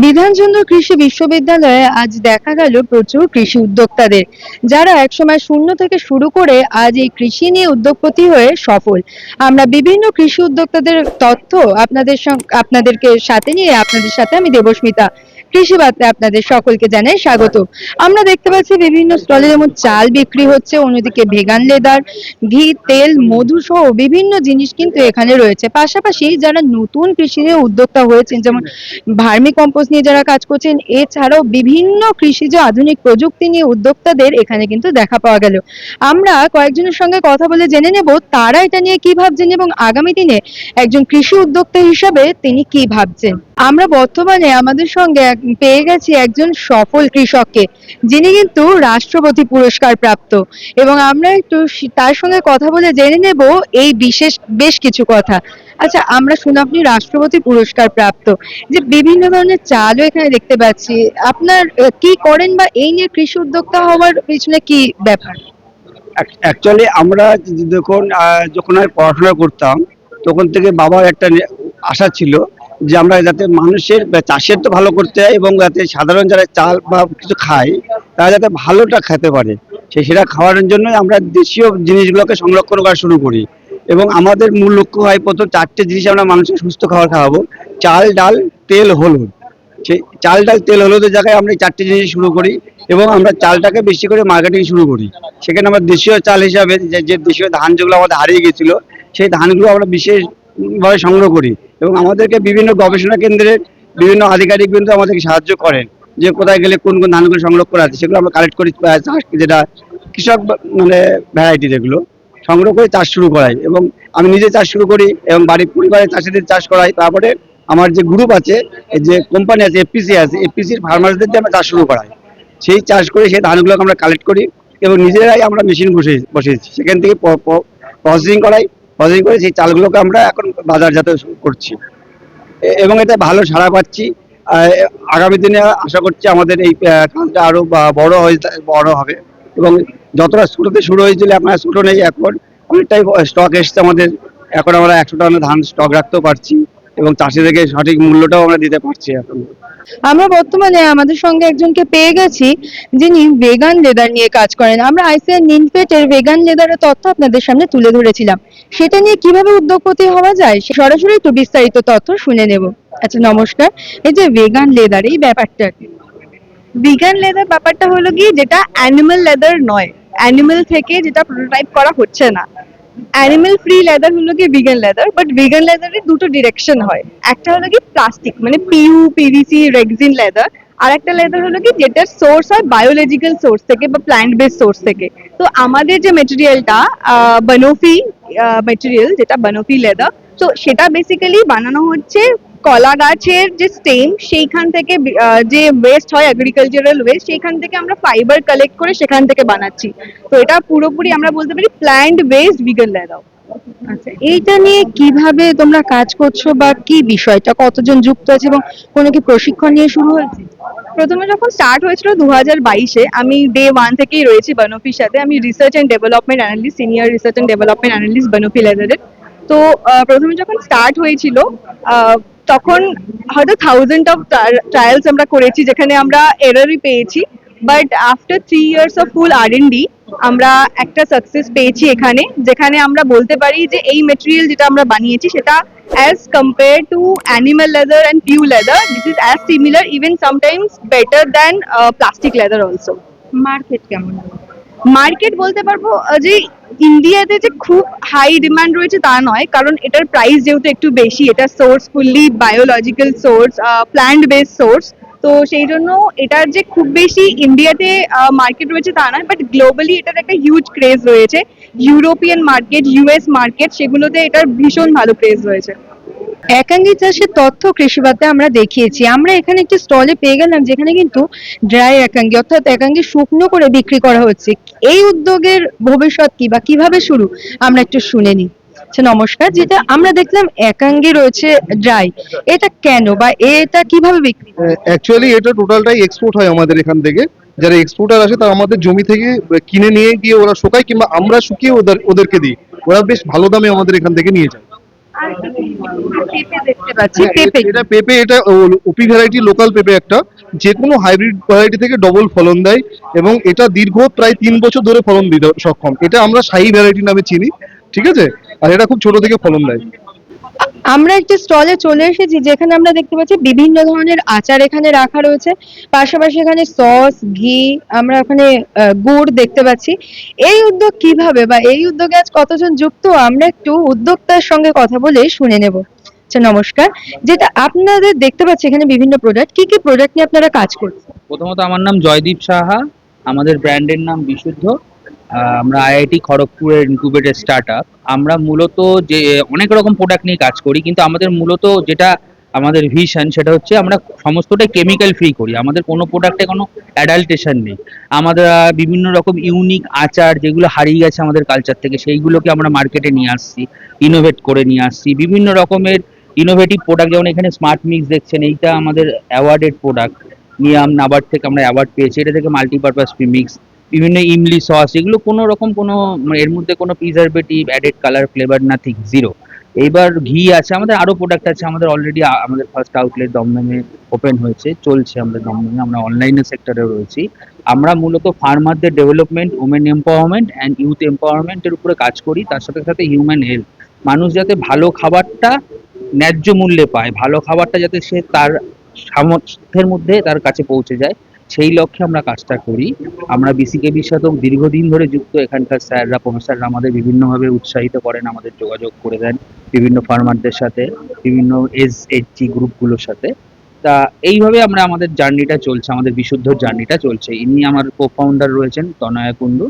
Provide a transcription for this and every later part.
বিধানচন্দ্র কৃষি বিশ্ববিদ্যালয়ে আজ দেখা গেল প্রচুর কৃষি উদ্যোক্তাদের, যারা একসময় শূন্য থেকে শুরু করে আজ এই কৃষি নিয়ে উদ্যোগপতি হয়ে সফল। আমরা বিভিন্ন কৃষি উদ্যোক্তাদের তথ্য আপনাদেরকে সাথে নিয়ে আপনাদের সাথে আমি দেবস্মিতা। কৃষি বার্তায় আপনাদের সকলকে জানাই স্বাগত। আমরা দেখতে পাচ্ছি বিভিন্ন স্টলে যেমন চাল বিক্রি হচ্ছে, অন্যদিকে ভেগান লেদার, ঘি, তেল, মধু সহ বিভিন্ন জিনিস কিন্তু এখানে রয়েছে। পাশাপাশি যারা নতুন কৃষি নিয়ে উদ্যোক্তা হয়েছেন, যেমন ভার্মি কম্পোস্ট নিয়ে যারা কাজ করছেন, এছাড়াও বিভিন্ন কৃষিজ আধুনিক প্রযুক্তি নিয়ে উদ্যোক্তাদের এখানে কিন্তু দেখা পাওয়া গেল। আমরা কয়েকজনের সঙ্গে কথা বলে জেনে নেব তারা এটা নিয়ে কি ভাবছেন এবং আগামী দিনে একজন কৃষি উদ্যোক্তা হিসাবে তিনি কি ভাবছেন। আমরা বর্তমানে আমাদের সঙ্গে পেয়ে গেছি একজন সফল কৃষককে, যিনি কিন্তু রাষ্ট্রপতি পুরস্কার প্রাপ্ত, এবং আমরা একটু তার সঙ্গে কথা বলে জেনে নেব এই বিশেষ বেশ কিছু কথা। আচ্ছা, আমরা শুনে আপনি রাষ্ট্রপতি পুরস্কার প্রাপ্ত, যে বিভিন্ন ধরনের চালও এখানে দেখতে পাচ্ছি। আপনার কি করেন বা এই নিয়ে কৃষি উদ্যোক্তা হওয়ার পিছনে কি ব্যাপার? অ্যাকচুয়ালি আমরা দেখুন, যখন আমি পড়াশোনা করতাম তখন থেকে বাবার একটা আশা ছিল যে আমরা যাতে মানুষের বা চাষের তো ভালো করতে হয় এবং যাতে সাধারণ যারা চাল বা কিছু খায় তারা যাতে ভালোটা খেতে পারে, সেটা খাওয়ানোর জন্য আমরা দেশীয় জিনিসগুলোকে সংরক্ষণ করা শুরু করি। এবং আমাদের মূল লক্ষ্য হয় প্রথম 4টে জিনিস আমরা মানুষের সুস্থ খাবার খাওয়াবো: চাল, ডাল, তেল, হলুদ। সেই চাল, ডাল, তেল, হলুদের জায়গায় আমরা এই 4টে জিনিস শুরু করি এবং আমরা চালটাকে বেশি করে মার্কেটিং শুরু করি। সেখানে আমরা দেশীয় চাল হিসাবে যে দেশীয় ধান যেগুলো আমাদের হারিয়ে গেছিল, সেই ধানগুলো আমরা বিশেষভাবে সংগ্রহ করি এবং আমাদেরকে বিভিন্ন গবেষণা কেন্দ্রের বিভিন্ন আধিকারিক কিন্তু আমাদেরকে সাহায্য করেন যে কোথায় গেলে কোন কোন ধানগুলো সংগ্রহ করা আছে, সেগুলো আমরা কালেক্ট করি। যেটা কৃষক মানে ভ্যারাইটি, যেগুলো সংগ্রহ করে চাষ শুরু করাই এবং আমি নিজে চাষ শুরু করি এবং বাড়ির পরিবারের চাষিদের চাষ করাই। তারপরে আমার যে গ্রুপ আছে, যে কোম্পানি আছে, এফপিসি আছে, এফপিসির ফার্মারদের দিয়ে আমরা চাষ শুরু করাই। সেই চাষ করে সেই ধানগুলোকে আমরা কালেক্ট করি এবং নিজেরাই আমরা মেশিন বসিয়েছি, সেখান থেকে প্রসেসিং করাই। প্রসেসিং করে সেই চালগুলোকে আমরা এখন বাজারজাত করছি এবং এতে ভালো সাড়া পাচ্ছি। আগামী দিনে আশা করছি আমাদের এই কাজটা আরো বড় হবে এবং যতটা ছোটতে শুরু হয়েছিল এখন আর ছোট নেই, এখন অনেকটাই স্টক এসছে আমাদের। এখন আমরা 100 টন ধান স্টক রাখতেও পারছি এবং চাষিদেরকে সঠিক মূল্যটাও আমরা দিতে পারছি এখন। আমরা বর্তমানে আমাদের সঙ্গে একজনকে পেয়ে গেছি, যিনি ভেগান লেদার নিয়ে কাজ করেন। আমরা আইসিআর নিনফেটের ভেগান লেদারের তথ্য আপনাদের সামনে তুলে ধরেছিলাম। সেটা নিয়ে কিভাবে উদ্যোগপতি হওয়া যায় সরাসরি একটু বিস্তারিত তথ্য শুনে নেব। আচ্ছা, নমস্কার। এই যে ভেগান লেদার, এই ব্যাপারটা কি? ভিগান লেদার ব্যাপারটা হলো কি, যেটা অ্যানিমাল লেদার নয়, অ্যানিমাল থেকে যেটা প্রোটোটাইপ করা হচ্ছে না। অ্যানিমাল ফ্রি লেদার হলো কি ভিগান লেদার, বাট ভিগান লেদারের দুটো ডিরেকশন হয়। একটা হলো কি প্লাস্টিক, মানে পিইউ, পিভিসি, রেক্সিন লেদার। আর একটা লেদার হলো কি যেটার সোর্স হয় বায়োলজিক্যাল সোর্স থেকে বা প্ল্যান্ট বেস সোর্স থেকে। তো আমাদের যে মেটেরিয়ালটা বানোফি মেটেরিয়াল, যেটা বানোফি লেদার, তো সেটা বেসিক্যালি বানানো হচ্ছে কলা গাছের যে স্টেম, সেইখান থেকে যে ওয়েস্ট হয়, এগ্রিকালচারাল ওয়েস্ট, সেইখান থেকে আমরা ফাইবার কালেক্ট করে সেখান থেকে বানাচ্ছি। তো এটা পুরোপুরি আমরা বলতে পারি প্ল্যান্ট বেসড ভিগান লেদার। আচ্ছা, এইটা নিয়ে কিভাবে তোমরা কাজ করছো বা কি বিষয়টা, কতজন যুক্ত আছে এবং কোনো কি প্রশিক্ষণ নিয়ে শুরু হয়েছে? প্রথমে যখন স্টার্ট হয়েছিল 2022-এ, আমি ডে 1 থেকেই রয়েছি বানোফির সাথে। আমি research and development analyst, senior research and development analyst Banofi লেদারের। তো প্রথমে যখন স্টার্ট হয়েছিল, তখন হয়তো থাউজেন্ড অফ ট্রায়ালস আমরা করেছি, যেখানে আমরা এররই পেয়েছি। But after 3 years of full R and D আমরা একটা সাকসেস পেয়েছি এখানে, যেখানে আমরা বলতে পারি যে এই মেটেরিয়াল যেটা আমরা বানিয়েছি সেটা as compared to animal leather and PU leather, this is as similar, even sometimes better than plastic leather also. Market কেমন? মার্কেট বলতে পারবো যে ইন্ডিয়াতে যে খুব হাই ডিমান্ড রয়েছে তা নয়, কারণ এটার প্রাইস যেহেতু একটু বেশি, এটা source fully biological source, plant base source. তো সেই জন্য এটার যে খুব বেশি ইন্ডিয়াতে মার্কেট রয়েছে তা নয়, বাট গ্লোবালি এটার একটা হিউজ ক্রেজ রয়েছে। ইউরোপিয়ান মার্কেট, ইউএস মার্কেট, সেগুলোতে এটার ভীষণ ভালো ক্রেজ রয়েছে। একাঙ্গী চাষের তথ্য কৃষিবাতে আমরা দেখিয়েছি। আমরা এখানে একটি স্টলে পেয়ে গেলাম যেখানে কিন্তু ড্রাই একাঙ্গী, অর্থাৎ একাঙ্গী শুকনো করে বিক্রি করা হচ্ছে। এই উদ্যোগের ভবিষ্যৎ কি বা কিভাবে শুরু, আমরা একটু শুনে নিই। আচ্ছা, নমস্কার। যেটা আমরা দেখলাম একাঙ্গী রয়েছে ড্রাই, এটা কেন বা এটা কিভাবে বিক্রি? অ্যাকচুয়ালি এটা টোটালটাই এক্সপোর্ট হয় আমাদের এখান থেকে। যারা এক্সপোর্টার আসে তারা আমাদের জমি থেকে কিনে নিয়ে গিয়ে ওরা শুকায়, কিংবা আমরা শুকিয়ে ওদেরকে দিই। ওরা বেশ ভালো দামে আমাদের এখান থেকে নিয়ে যায়। পেঁপে দেখতে পাচ্ছি, পেঁপে এটা পেঁপে, এটা ওপি ভ্যারাইটি, লোকাল পেঁপে একটা, যে কোনো হাইব্রিড ভ্যারাইটি থেকে ডবল ফলন দেয় এবং এটা দীর্ঘ প্রায় 3 বছর ধরে ফলন দিতে সক্ষম। এটা আমরা শাহী ভ্যারাইটি নামে চিনি, ঠিক আছে? আর এটা খুব ছোট থেকে ফলন দেয়। আমরা একটি স্টলে চলে এসেছি যেখানে আমরা দেখতে পাচ্ছি বিভিন্ন ধরনের আচার এখানে রাখা রয়েছে, পাশাপাশি এখানে সস, ঘি, আমরা ওখানে গুড় দেখতে পাচ্ছি। এই উদ্যোগ কিভাবে বা এই উদ্যোগে আজ কতজন যুক্ত, আমরা একটু উদ্যোক্তার সঙ্গে কথা বলে শুনে নেব। আচ্ছা, নমস্কার। যেটা আপনাদের দেখতে পাচ্ছি এখানে বিভিন্ন প্রোডাক্ট, কি কি প্রোডাক্ট নিয়ে আপনারা কাজ করছেন? প্রথমত আমার নাম জয়দীপ সাহা, আমাদের ব্র্যান্ডের নাম বিশুদ্ধ। আমরা আইআইটি খড়গপুরের ইনকিউবেটর স্টার্টআপ। আমরা মূলত যে অনেক রকম প্রোডাক্ট নিয়ে কাজ করি, কিন্তু আমাদের মূলত যেটা আমাদের ভিশন সেটা হচ্ছে আমরা সমস্তটাই কেমিক্যাল ফ্রি করি। আমাদের কোনো প্রোডাক্টে কোনো অ্যাডাল্টেশন নেই। আমরা বিভিন্ন রকম ইউনিক আচার যেগুলো হারিয়ে গেছে আমাদের কালচার থেকে, সেইগুলোকে আমরা মার্কেটে নিয়ে আসছি, ইনোভেট করে নিয়ে আসছি। বিভিন্ন রকমের ইনোভেটিভ প্রোডাক্ট, যেমন এখানে স্মার্ট মিক্স দেখছেন, এইটা আমাদের অ্যাওয়ার্ডেড প্রোডাক্ট। নিয়াম নাবার্ড থেকে আমরা অ্যাওয়ার্ড পেয়েছি। এটা থেকে মাল্টিপারপাস প্রিমিক্স, বিভিন্ন ইমলি সস, এগুলো কোনো রকম কোনো এর মধ্যে কোনো preservative, added colour, flavour, nothing, zero. এইবার ঘি আছে, আমাদের আরো প্রোডাক্ট আছে। আমাদের অলরেডি আমাদের ফার্স্ট আউটলেট দমদমে ওপেন হয়েছে, চলছে আমাদের দমদমে। আমরা অনলাইনে সেক্টরে রয়েছি। আমরা মূলত ফার্মারদের development, women empowerment and youth এম্পাওয়ারমেন্টের উপরে কাজ করি। তার সাথে সাথে হিউম্যান হেলথ, মানুষ যাতে ভালো খাবারটা ন্যায্য মূল্যে পায়, ভালো খাবারটা যাতে সে তার সামর্থ্যের মধ্যে তার কাছে পৌঁছে যায়, সেই লক্ষ্যে আমরা কাজটা করি। আমরা বিসিকেবির সাথেও দীর্ঘদিন ধরে যুক্ত। এখানকার স্যাররা, প্রফেসররা আমাদের বিভিন্নভাবে উৎসাহিত করেন, আমাদের যোগাযোগ করে দেন বিভিন্ন ফার্মারদের সাথে, বিভিন্ন এসএইচজি গ্রুপগুলোর সাথে। তা এইভাবে আমরা আমাদের জার্নিটা চলছে, আমাদের বিশুদ্ধ জার্নিটা চলছে। ইনি আমার কো ফাউন্ডার রয়েছেন তনয়া কুন্ডু।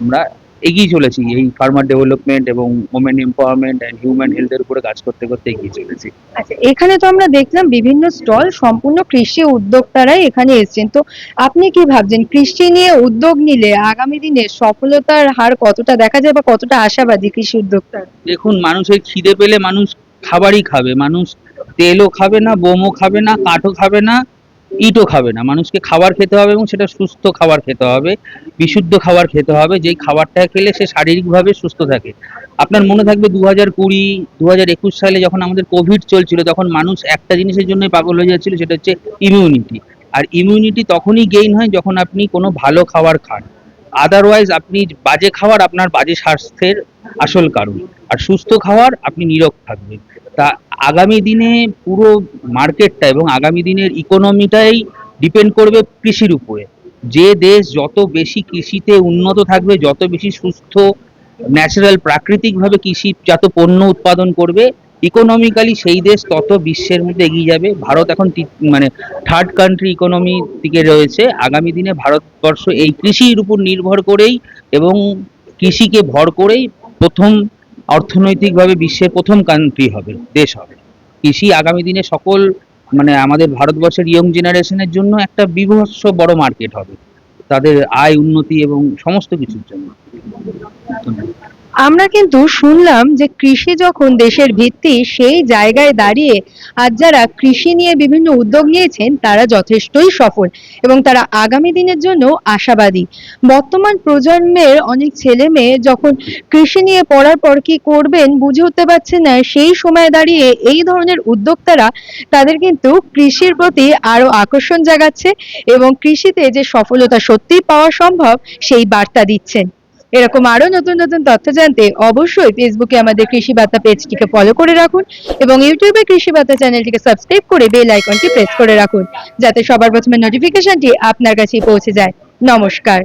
আমরা এগিয়ে চলেছি এই ফার্মার ডেভেলপমেন্ট এবং ওমেন এম্পাওয়ারমেন্ট অ্যান্ড হিউম্যান হেলথের উপরে কাজ করতে করতে এগিয়ে চলেছি। আচ্ছা, এখানে তো আমরা দেখলাম বিভিন্ন স্টল, সম্পূর্ণ কৃষি উদ্যোক্তারাই এখানে এসেছেন। তো আপনি কি ভাবছেন, কৃষি নিয়ে উদ্যোগ নিলে আগামী দিনে সফলতার হার কতটা দেখা যায় বা কতটা আশাবাদী কৃষি উদ্যোক্তার? দেখুন, মানুষের খিদে পেলে মানুষ খাবারই খাবে। মানুষ তেলও খাবে না, বোমও খাবে না, কাঠও খাবে না, ইটও খাবে না। মানুষকে খাবার খেতে হবে এবং সেটা সুস্থ খাবার খেতে হবে, বিশুদ্ধ খাবার খেতে হবে, যেই খাবারটা খেলে সে শারীরিকভাবে সুস্থ থাকে। আপনার মনে থাকবে 2020, 2021 সালে যখন আমাদের কোভিড চলছিল, তখন মানুষ একটা জিনিসের জন্য পাগল হয়ে যাচ্ছিল, সেটা হচ্ছে ইমিউনিটি। আর ইমিউনিটি তখনই গেইন হয় যখন আপনি কোনো ভালো খাবার খান। আদারওয়াইজ আপনি বাজে খাবার আপনার বাজে স্বাস্থ্যের আসল কারণ, আর সুস্থ খাবার আপনি নীরোগ থাকবেন। তা আগামী দিনে পুরো মার্কেটটা এবং আগামী দিনের ইকোনমিটাই ডিপেন্ড করবে কৃষির উপরে। যে দেশ যত বেশি কৃষিতে উন্নত থাকবে, যত বেশি সুস্থ, ন্যাচারাল, প্রাকৃতিকভাবে কৃষিজাত পণ্য উৎপাদন করবে, ইকোনমিক্যালি সেই দেশ তত বিশ্বের মধ্যে এগিয়ে যাবে। ভারত এখন মানে থার্ড কান্ট্রি ইকোনমি দিকে রয়েছে। আগামী দিনে ভারতবর্ষ এই কৃষির উপর নির্ভর করেই এবং কৃষিকে ভর করেই প্রথম অর্থনৈতিকভাবে বিশ্বের প্রথম কান্ট্রি হবে, দেশ হবে। কৃষি আগামী দিনে সকল মানে আমাদের ভারতবর্ষের ইয়ং জেনারেশনের জন্য একটা বীভৎস বড় মার্কেট হবে, তাদের আয় উন্নতি এবং সমস্ত কিছুর জন্য। ধন্যবাদ। আমরা কিন্তু শুনলাম যে কৃষি যখন দেশের ভিত্তি, সেই জায়গায় দাঁড়িয়ে আজ যারা কৃষি নিয়ে বিভিন্ন উদ্যোগ নিয়েছেন তারা যথেষ্টই সফল এবং তারা আগামী দিনের জন্য আশাবাদী। বর্তমান প্রজন্মের অনেক ছেলে মেয়ে যখন কৃষি নিয়ে পড়ার পর কি করবেন বুঝে উঠতে পারছে না, সেই সময় দাঁড়িয়ে এই ধরনের উদ্যোক্তারা তাদের কিন্তু কৃষির প্রতি আরো আকর্ষণ জাগাচ্ছে এবং কৃষিতে যে সফলতা সত্যিই পাওয়া সম্ভব সেই বার্তা দিচ্ছেন। এরকম আরো নতুন নতুন তথ্য জানতে অবশ্যই ফেসবুকে আমাদের কৃষি বার্তা পেজটিকে ফলো করে রাখুন এবং ইউটিউবে কৃষি বার্তা চ্যানেলটিকে সাবস্ক্রাইব করে বেল আইকনটি প্রেস করে রাখুন, যাতে সবার প্রথমে নোটিফিকেশনটি আপনার কাছে পৌঁছে যায়। নমস্কার।